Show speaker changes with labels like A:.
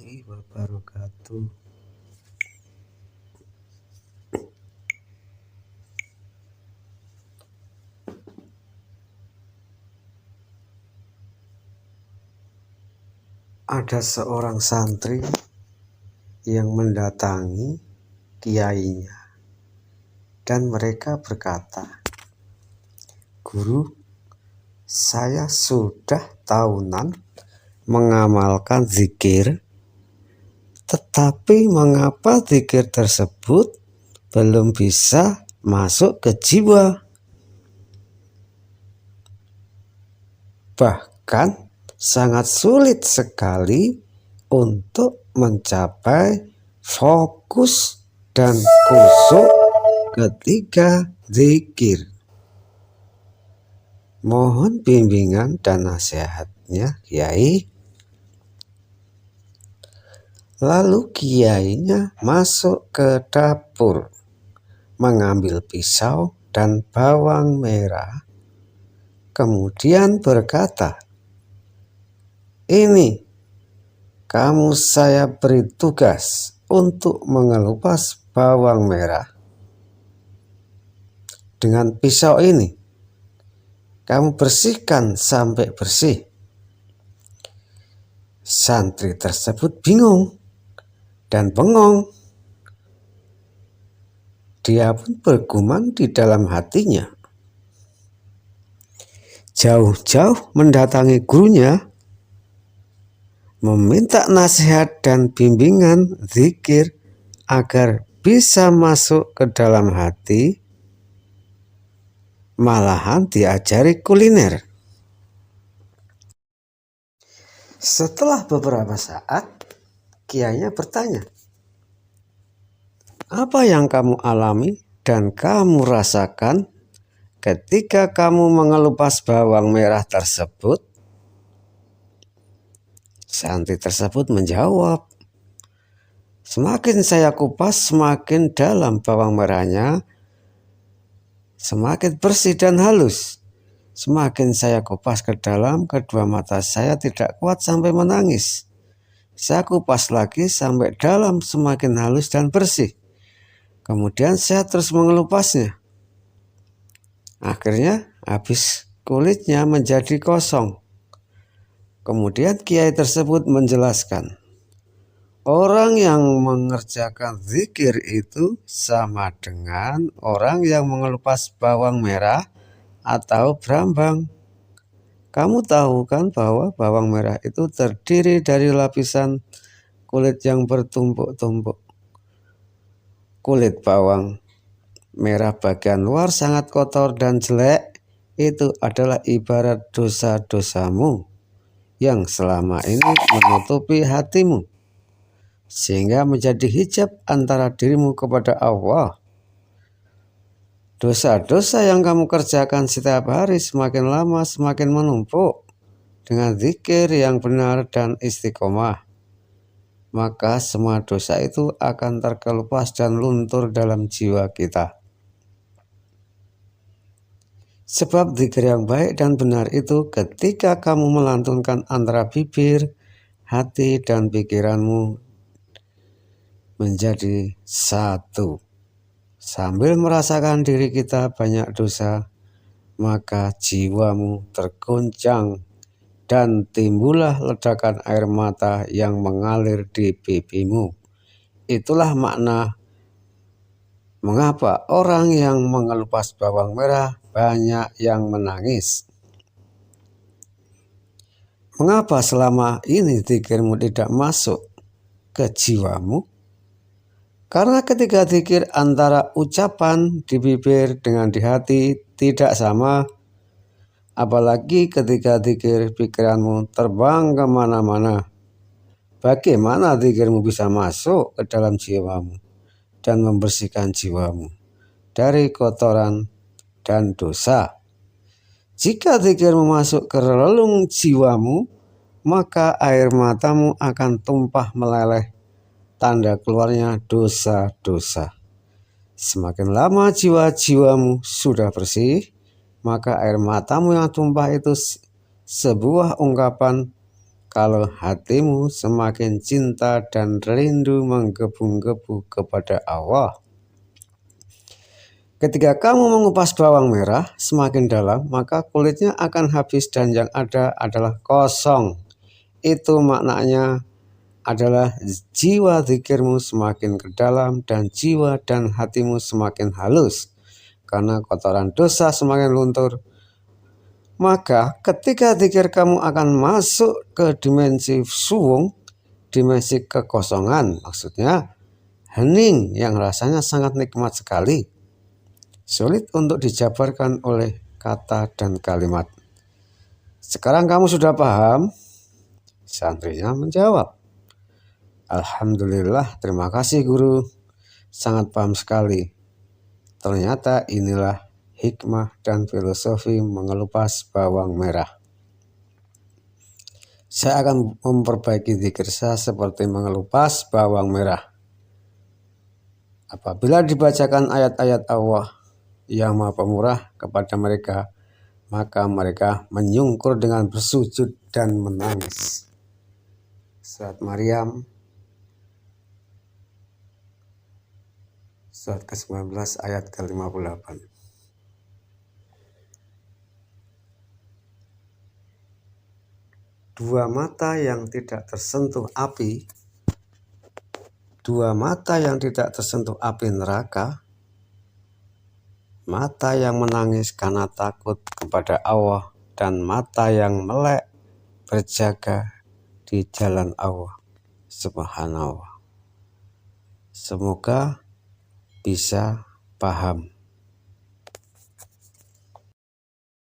A: warahmatullahi wabarakatuh. Ada seorang santri yang mendatangi kiainya dan mereka berkata, "Guru, saya sudah tahunan mengamalkan zikir, tetapi mengapa zikir tersebut belum bisa masuk ke jiwa? Bahkan sangat sulit sekali untuk mencapai fokus dan khusyuk ketika zikir. Mohon bimbingan dan nasihatnya, Kiai." Lalu kiainya masuk ke dapur, mengambil pisau dan bawang merah, kemudian berkata, "Ini, kamu saya beri tugas untuk mengelupas bawang merah. Dengan pisau ini, kamu bersihkan sampai bersih." Santri tersebut bingung dan bengong. Dia pun bergumam di dalam hatinya. Jauh-jauh mendatangi gurunya, meminta nasihat dan bimbingan zikir agar bisa masuk ke dalam hati, malahan diajari kuliner. Setelah beberapa saat, kiainya bertanya, "Apa yang kamu alami dan kamu rasakan ketika kamu mengelupas bawang merah tersebut?" Santri tersebut menjawab, "Semakin saya kupas, semakin dalam bawang merahnya, semakin bersih dan halus. Semakin saya kupas ke dalam, kedua mata saya tidak kuat sampai menangis. Saya kupas lagi sampai dalam, semakin halus dan bersih. Kemudian saya terus mengelupasnya. Akhirnya habis kulitnya menjadi kosong." Kemudian kiai tersebut menjelaskan, orang yang mengerjakan zikir itu sama dengan orang yang mengelupas bawang merah atau brambang. Kamu tahu kan bahwa bawang merah itu terdiri dari lapisan kulit yang bertumpuk-tumpuk. Kulit bawang merah bagian luar sangat kotor dan jelek. Itu adalah ibarat dosa-dosamu yang selama ini menutupi hatimu, sehingga menjadi hijab antara dirimu kepada Allah. Dosa-dosa yang kamu kerjakan setiap hari semakin lama semakin menumpuk. Dengan zikir yang benar dan istiqomah, maka semua dosa itu akan terkelupas dan luntur dalam jiwa kita. Sebab zikir yang baik dan benar itu ketika kamu melantunkan antara bibir, hati, dan pikiranmu menjadi satu. Sambil merasakan diri kita banyak dosa, maka jiwamu tergoncang dan timbullah ledakan air mata yang mengalir di pipimu. Itulah makna mengapa orang yang mengelupas bawang merah banyak yang menangis. Mengapa selama ini zikirmu tidak masuk ke jiwamu? Karena ketika zikir antara ucapan di bibir dengan di hati tidak sama, apalagi ketika zikir pikiranmu terbang kemana-mana. Bagaimana zikirmu bisa masuk ke dalam jiwamu dan membersihkan jiwamu dari kotoran dan dosa? Jika zikirmu masuk ke relung jiwamu, maka air matamu akan tumpah meleleh, tanda keluarnya dosa-dosa. Semakin lama jiwamu sudah bersih, maka air matamu yang tumpah itu sebuah ungkapan kalau hatimu semakin cinta dan rindu menggebu-gebu kepada Allah. Ketika kamu mengupas bawang merah semakin dalam, maka kulitnya akan habis dan yang ada adalah kosong. Itu maknanya adalah jiwa zikirmu semakin ke dalam dan jiwa dan hatimu semakin halus. Karena kotoran dosa semakin luntur, maka ketika zikir kamu akan masuk ke dimensi suwung, dimensi kekosongan, maksudnya hening yang rasanya sangat nikmat sekali. Sulit untuk dijabarkan oleh kata dan kalimat. Sekarang kamu sudah paham? Santrinya menjawab, Alhamdulillah, terima kasih guru. Sangat paham sekali. Ternyata inilah hikmah dan filosofi mengelupas bawang merah. Saya akan memperbaiki zikir saya seperti mengelupas bawang merah. Apabila dibacakan ayat-ayat Allah yang Maha Pemurah kepada mereka, maka mereka menyungkur dengan bersujud dan menangis. Surat Maryam, surat ke-19 ayat ke-58. Dua mata yang tidak tersentuh api, dua mata yang tidak tersentuh api neraka, mata yang menangis karena takut kepada Allah, dan mata yang melek berjaga di jalan Allah Subhanahu. Semoga bisa paham.